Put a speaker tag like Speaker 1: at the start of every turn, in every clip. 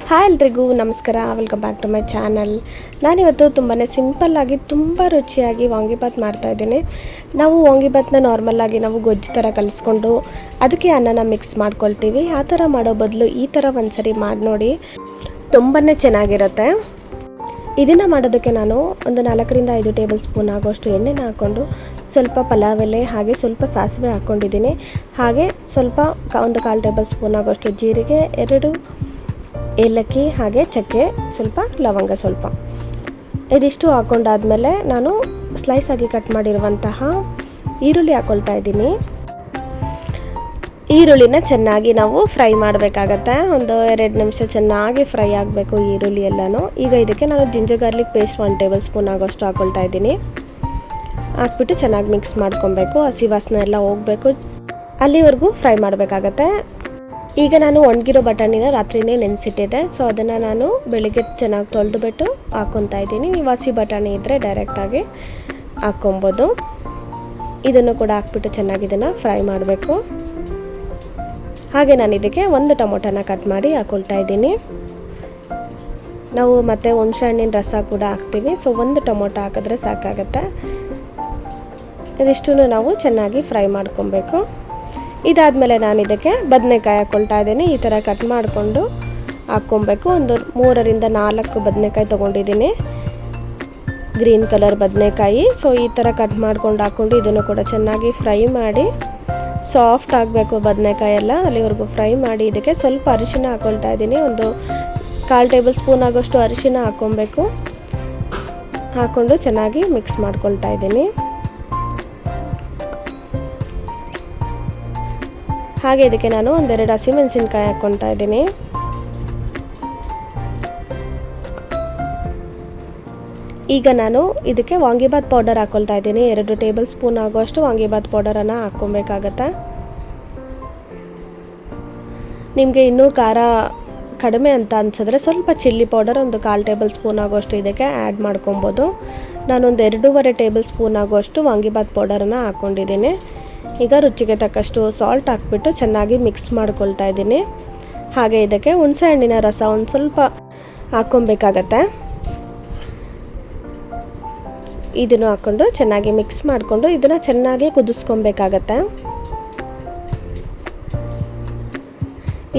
Speaker 1: Hi ಎಲ್ರಿಗೂ ನಮಸ್ಕಾರ, welcome back to my channel. ನಾನಿವತ್ತು ತುಂಬಾ ಸಿಂಪಲ್ಲಾಗಿ ತುಂಬ ರುಚಿಯಾಗಿ ವಾಂಗಿಬಾತ್ ಮಾಡ್ತಾಯಿದ್ದೀನಿ. ನಾವು ವಾಂಗಿಬಾತ್ನ ನಾರ್ಮಲ್ಲಾಗಿ ನಾವು ಗೊಜ್ಜು ಥರ ಕಲಿಸ್ಕೊಂಡು ಅದಕ್ಕೆ ಅನ್ನನ ಮಿಕ್ಸ್ ಮಾಡ್ಕೊಳ್ತೀವಿ. ಆ ಥರ ಮಾಡೋ ಬದಲು ಈ ಥರ ಒಂದ್ಸರಿ ಮಾಡಿ ನೋಡಿ, ತುಂಬಾ ಚೆನ್ನಾಗಿರುತ್ತೆ. ಇದನ್ನು ಮಾಡೋದಕ್ಕೆ ನಾನು ಒಂದು 4ರಿಂದ 5 ಟೇಬಲ್ ಸ್ಪೂನ್ ಆಗೋಷ್ಟು ಎಣ್ಣೆನ ಹಾಕ್ಕೊಂಡು ಸ್ವಲ್ಪ ಪಲಾವ್ ಎಲೆ ಹಾಗೆ ಸ್ವಲ್ಪ ಸಾಸಿವೆ ಹಾಕ್ಕೊಂಡಿದ್ದೀನಿ. ಹಾಗೆ ಸ್ವಲ್ಪ ಒಂದು 1/4 ಟೇಬಲ್ ಸ್ಪೂನ್ ಆಗೋಷ್ಟು ಜೀರಿಗೆ, 2 ಏಲಕ್ಕಿ ಹಾಗೆ ಚಕ್ಕೆ, ಸ್ವಲ್ಪ ಲವಂಗ ಸ್ವಲ್ಪ, ಇದಿಷ್ಟು ಹಾಕ್ಕೊಂಡಾದ್ಮೇಲೆ ನಾನು ಸ್ಲೈಸ್ ಆಗಿ ಕಟ್ ಮಾಡಿರುವಂತಹ ಈರುಳ್ಳಿ ಹಾಕ್ಕೊಳ್ತಾ ಇದ್ದೀನಿ. ಈರುಳ್ಳಿನ ಚೆನ್ನಾಗಿ ನಾವು ಫ್ರೈ ಮಾಡಬೇಕಾಗತ್ತೆ. ಒಂದು 2 ನಿಮಿಷ ಚೆನ್ನಾಗಿ ಫ್ರೈ ಆಗಬೇಕು ಈರುಳ್ಳಿ ಎಲ್ಲನೂ. ಈಗ ಇದಕ್ಕೆ ನಾನು ginger garlic paste 1 table spoon ಆಗೋಷ್ಟು ಹಾಕ್ಕೊಳ್ತಾ ಇದ್ದೀನಿ. ಹಾಕ್ಬಿಟ್ಟು ಚೆನ್ನಾಗಿ ಮಿಕ್ಸ್ ಮಾಡ್ಕೊಬೇಕು. ಹಸಿ ವಾಸನೆ ಎಲ್ಲ ಹೋಗಬೇಕು, ಅಲ್ಲಿವರೆಗೂ ಫ್ರೈ ಮಾಡಬೇಕಾಗತ್ತೆ. ಈಗ ನಾನು ಒಣಗಿರೋ ಬಟಾಣಿನ ರಾತ್ರಿನೇ ನೆನೆಸಿಟ್ಟಿದ್ದೆ, ಸೊ ಅದನ್ನು ನಾನು ಬೆಳಿಗ್ಗೆ ಚೆನ್ನಾಗಿ ತೊಳೆದುಬಿಟ್ಟು ಹಾಕ್ಕೊತಾ ಇದ್ದೀನಿ. ನೀವು ಹಸಿ ಬಟಾಣಿ ಇದ್ದರೆ ಡೈರೆಕ್ಟಾಗಿ ಹಾಕ್ಕೊಬೋದು. ಇದನ್ನು ಕೂಡ ಹಾಕ್ಬಿಟ್ಟು ಚೆನ್ನಾಗಿ ಇದನ್ನು ಫ್ರೈ ಮಾಡಬೇಕು. ಹಾಗೆ ನಾನು ಇದಕ್ಕೆ 1 ಟೊಮೊಟೊನ ಕಟ್ ಮಾಡಿ ಹಾಕ್ಕೊಳ್ತಾ ಇದ್ದೀನಿ. ನಾವು ಮತ್ತು ಹುಣಸೆ ಹಣ್ಣಿನ ರಸ ಕೂಡ ಹಾಕ್ತೀವಿ, ಸೊ 1 ಟೊಮೊಟೊ ಹಾಕಿದ್ರೆ ಸಾಕಾಗತ್ತೆ. ಇದಿಷ್ಟನ್ನು ನಾವು ಚೆನ್ನಾಗಿ ಫ್ರೈ ಮಾಡ್ಕೊಬೇಕು. ಇದಾದಮೇಲೆ ನಾನು ಇದಕ್ಕೆ ಬದನೆಕಾಯಿ ಹಾಕ್ಕೊಳ್ತಾ ಇದ್ದೀನಿ. ಈ ಥರ ಕಟ್ ಮಾಡಿಕೊಂಡು ಹಾಕ್ಕೊಬೇಕು. ಒಂದು 3ರಿಂದ 4 ಬದನೆಕಾಯಿ ತೊಗೊಂಡಿದ್ದೀನಿ, ಗ್ರೀನ್ ಕಲರ್ ಬದನೆಕಾಯಿ. ಸೊ ಈ ಥರ ಕಟ್ ಮಾಡ್ಕೊಂಡು ಹಾಕ್ಕೊಂಡು ಇದನ್ನು ಕೂಡ ಚೆನ್ನಾಗಿ ಫ್ರೈ ಮಾಡಿ ಸಾಫ್ಟ್ ಆಗಬೇಕು ಬದನೆಕಾಯಿ ಎಲ್ಲ, ಅಲ್ಲಿವರೆಗೂ ಫ್ರೈ ಮಾಡಿ ಇದಕ್ಕೆ ಸ್ವಲ್ಪ ಅರಿಶಿನ ಹಾಕ್ಕೊಳ್ತಾ ಇದ್ದೀನಿ. ಒಂದು 1/4 ಟೇಬಲ್ ಸ್ಪೂನ್ ಆಗೋಷ್ಟು ಅರಿಶಿನ ಹಾಕ್ಕೊಬೇಕು. ಹಾಕ್ಕೊಂಡು ಚೆನ್ನಾಗಿ ಮಿಕ್ಸ್ ಮಾಡ್ಕೊಳ್ತಾ ಇದ್ದೀನಿ. ಹಾಗೆ ಇದಕ್ಕೆ ನಾನು 1-2 ಹಸಿಮೆಣಸಿನ್ಕಾಯಿ ಹಾಕ್ಕೊಳ್ತಾ ಇದ್ದೀನಿ. ಈಗ ನಾನು ಇದಕ್ಕೆ ವಾಂಗಿಬಾತ್ ಪೌಡರ್ ಹಾಕ್ಕೊಳ್ತಾ ಇದ್ದೀನಿ. 2 ಟೇಬಲ್ ಸ್ಪೂನ್ ಆಗುವಷ್ಟು ವಾಂಗಿಬಾತ್ ಪೌಡರನ್ನು ಹಾಕ್ಕೊಬೇಕಾಗತ್ತೆ. ನಿಮಗೆ ಇನ್ನೂ ಖಾರ ಕಡಿಮೆ ಅಂತ ಅನ್ಸಿದ್ರೆ ಸ್ವಲ್ಪ ಚಿಲ್ಲಿ ಪೌಡರ್ ಒಂದು 1/4 ಟೇಬಲ್ ಸ್ಪೂನ್ ಆಗುವಷ್ಟು ಇದಕ್ಕೆ ಆ್ಯಡ್ ಮಾಡ್ಕೊಬೋದು. ನಾನೊಂದು 2.5 ಟೇಬಲ್ ಸ್ಪೂನ್ ಆಗುವಷ್ಟು ವಾಂಗಿಬಾತ್ ಪೌಡರನ್ನು ಹಾಕ್ಕೊಂಡಿದ್ದೀನಿ. ಈಗ ರುಚಿಗೆ ತಕ್ಕಷ್ಟು ಸಾಲ್ಟ್ ಹಾಕ್ಬಿಟ್ಟು ಚೆನ್ನಾಗಿ ಮಿಕ್ಸ್ ಮಾಡ್ಕೊಳ್ತಾ ಇದ್ದೀನಿ. ಹಾಗೆ ಇದಕ್ಕೆ ಹುಣಸೆ ಹಣ್ಣಿನ ರಸ ಒಂದು ಸ್ವಲ್ಪ ಹಾಕ್ಕೊಬೇಕಾಗತ್ತೆ. ಇದನ್ನು ಹಾಕ್ಕೊಂಡು ಚೆನ್ನಾಗಿ ಮಿಕ್ಸ್ ಮಾಡಿಕೊಂಡು ಇದನ್ನು ಚೆನ್ನಾಗಿ ಕುದಿಸ್ಕೊಬೇಕಾಗತ್ತೆ.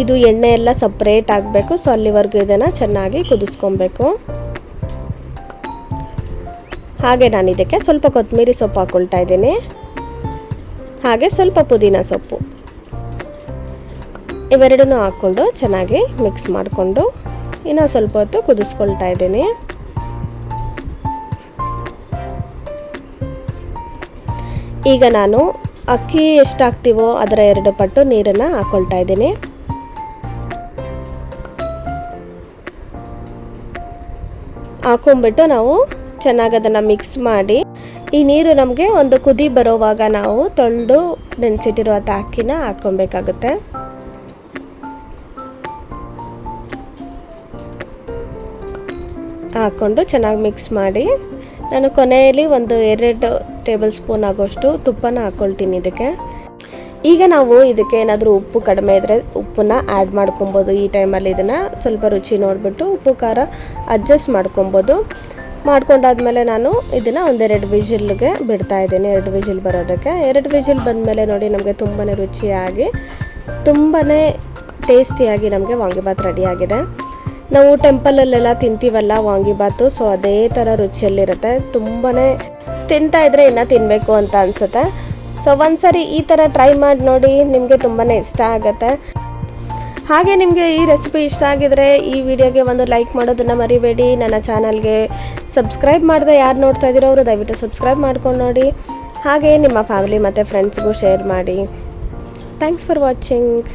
Speaker 1: ಇದು ಎಣ್ಣೆ ಎಲ್ಲ ಸಪ್ರೇಟ್ ಆಗಬೇಕು, ಸೊ ಅಲ್ಲಿವರೆಗೂ ಇದನ್ನು ಚೆನ್ನಾಗಿ ಕುದಿಸ್ಕೊಬೇಕು. ಹಾಗೆ ನಾನು ಇದಕ್ಕೆ ಸ್ವಲ್ಪ ಕೊತ್ತಂಬರಿ ಸೊಪ್ಪು ಹಾಕ್ಕೊಳ್ತಾ ಇದ್ದೀನಿ. ಹಾಗೆ ಸ್ವಲ್ಪ ಪುದೀನ ಸೊಪ್ಪು, ಇವೆರಡನ್ನೂ ಹಾಕ್ಕೊಂಡು ಚೆನ್ನಾಗಿ ಮಿಕ್ಸ್ ಮಾಡಿಕೊಂಡು ಇನ್ನೂ ಸ್ವಲ್ಪ ಹೊತ್ತು ಕುದಿಸ್ಕೊಳ್ತಾ ಇದ್ದೀನಿ. ಈಗ ನಾನು ಅಕ್ಕಿ ಎಷ್ಟು ಹಾಕ್ತೀವೋ ಅದರ 2 ಪಟ್ಟು ನೀರನ್ನು ಹಾಕ್ಕೊಳ್ತಾ ಇದ್ದೀನಿ. ಹಾಕೊಂಡ್ಬಿಟ್ಟು ನಾವು ಚೆನ್ನಾಗಿ ಅದನ್ನು ಮಿಕ್ಸ್ ಮಾಡಿ, ಈ ನೀರು ನಮಗೆ ಒಂದು ಕುದಿ ಬರೋವಾಗ ನಾವು ತೊಳೆದು ನೆನೆಸಿಟ್ಟಿರುವಂಥ ಅಕ್ಕಿನ ಹಾಕ್ಕೊಬೇಕಾಗುತ್ತೆ. ಹಾಕ್ಕೊಂಡು ಚೆನ್ನಾಗಿ ಮಿಕ್ಸ್ ಮಾಡಿ ನಾನು ಕೊನೆಯಲ್ಲಿ ಒಂದು 2 ಟೇಬಲ್ ಸ್ಪೂನ್ ಆಗೋಷ್ಟು ತುಪ್ಪನ ಹಾಕ್ಕೊಳ್ತೀನಿ ಇದಕ್ಕೆ. ಈಗ ನಾವು ಇದಕ್ಕೆ ಏನಾದರೂ ಉಪ್ಪು ಕಡಿಮೆ ಇದ್ದರೆ ಉಪ್ಪನ್ನ ಆ್ಯಡ್ ಮಾಡ್ಕೊಬೋದು. ಈ ಟೈಮಲ್ಲಿ ಇದನ್ನು ಸ್ವಲ್ಪ ರುಚಿ ನೋಡಿಬಿಟ್ಟು ಉಪ್ಪು ಖಾರ ಅಡ್ಜಸ್ಟ್ ಮಾಡ್ಕೊಬೋದು. ಮಾಡ್ಕೊಂಡಾದ್ಮೇಲೆ ನಾನು ಇದನ್ನು 1-2 ವಿಜಿಲ್ಗೆ ಬಿಡ್ತಾ ಇದ್ದೀನಿ, 2 ವಿಜಿಲ್ ಬರೋದಕ್ಕೆ. 2 ವಿಜಿಲ್ ಬಂದಮೇಲೆ ನೋಡಿ ನಮಗೆ ತುಂಬಾ ರುಚಿಯಾಗಿ ತುಂಬಾ ಟೇಸ್ಟಿಯಾಗಿ ನಮಗೆ ವಾಂಗಿಬಾತ್ ರೆಡಿಯಾಗಿದೆ. ನಾವು ಟೆಂಪಲಲ್ಲೆಲ್ಲ ತಿಂತೀವಲ್ಲ ವಾಂಗಿಬಾತು, ಸೊ ಅದೇ ಥರ ರುಚಿಯಲ್ಲಿರುತ್ತೆ. ತುಂಬಾ ತಿಂತಾಯಿದ್ರೆ ಇನ್ನೂ ತಿನ್ನಬೇಕು ಅಂತ ಅನಿಸುತ್ತೆ. ಸೊ ಒಂದ್ಸರಿ ಈ ಥರ ಟ್ರೈ ಮಾಡಿ ನೋಡಿ, ನಿಮಗೆ ತುಂಬಾ ಇಷ್ಟ ಆಗುತ್ತೆ. ಹಾಗೆ ನಿಮಗೆ ಈ ರೆಸಿಪಿ ಇಷ್ಟ ಆಗಿದರೆ ಈ ವಿಡಿಯೋಗೆ ಒಂದು ಲೈಕ್ ಮಾಡೋದನ್ನು ಮರಿಬೇಡಿ. ನನ್ನ ಚಾನಲ್ಗೆ ಸಬ್ಸ್ಕ್ರೈಬ್ ಮಾಡದೆ ಯಾರು ನೋಡ್ತಾ ಇದ್ದೀರೋ ಅವರು ದಯವಿಟ್ಟು ಸಬ್ಸ್ಕ್ರೈಬ್ ಮಾಡ್ಕೊಂಡು ನೋಡಿ. ಹಾಗೆ ನಿಮ್ಮ ಫ್ಯಾಮಿಲಿ ಮತ್ತು ಫ್ರೆಂಡ್ಸ್ಗೂ ಶೇರ್ ಮಾಡಿ. Thanks for watching.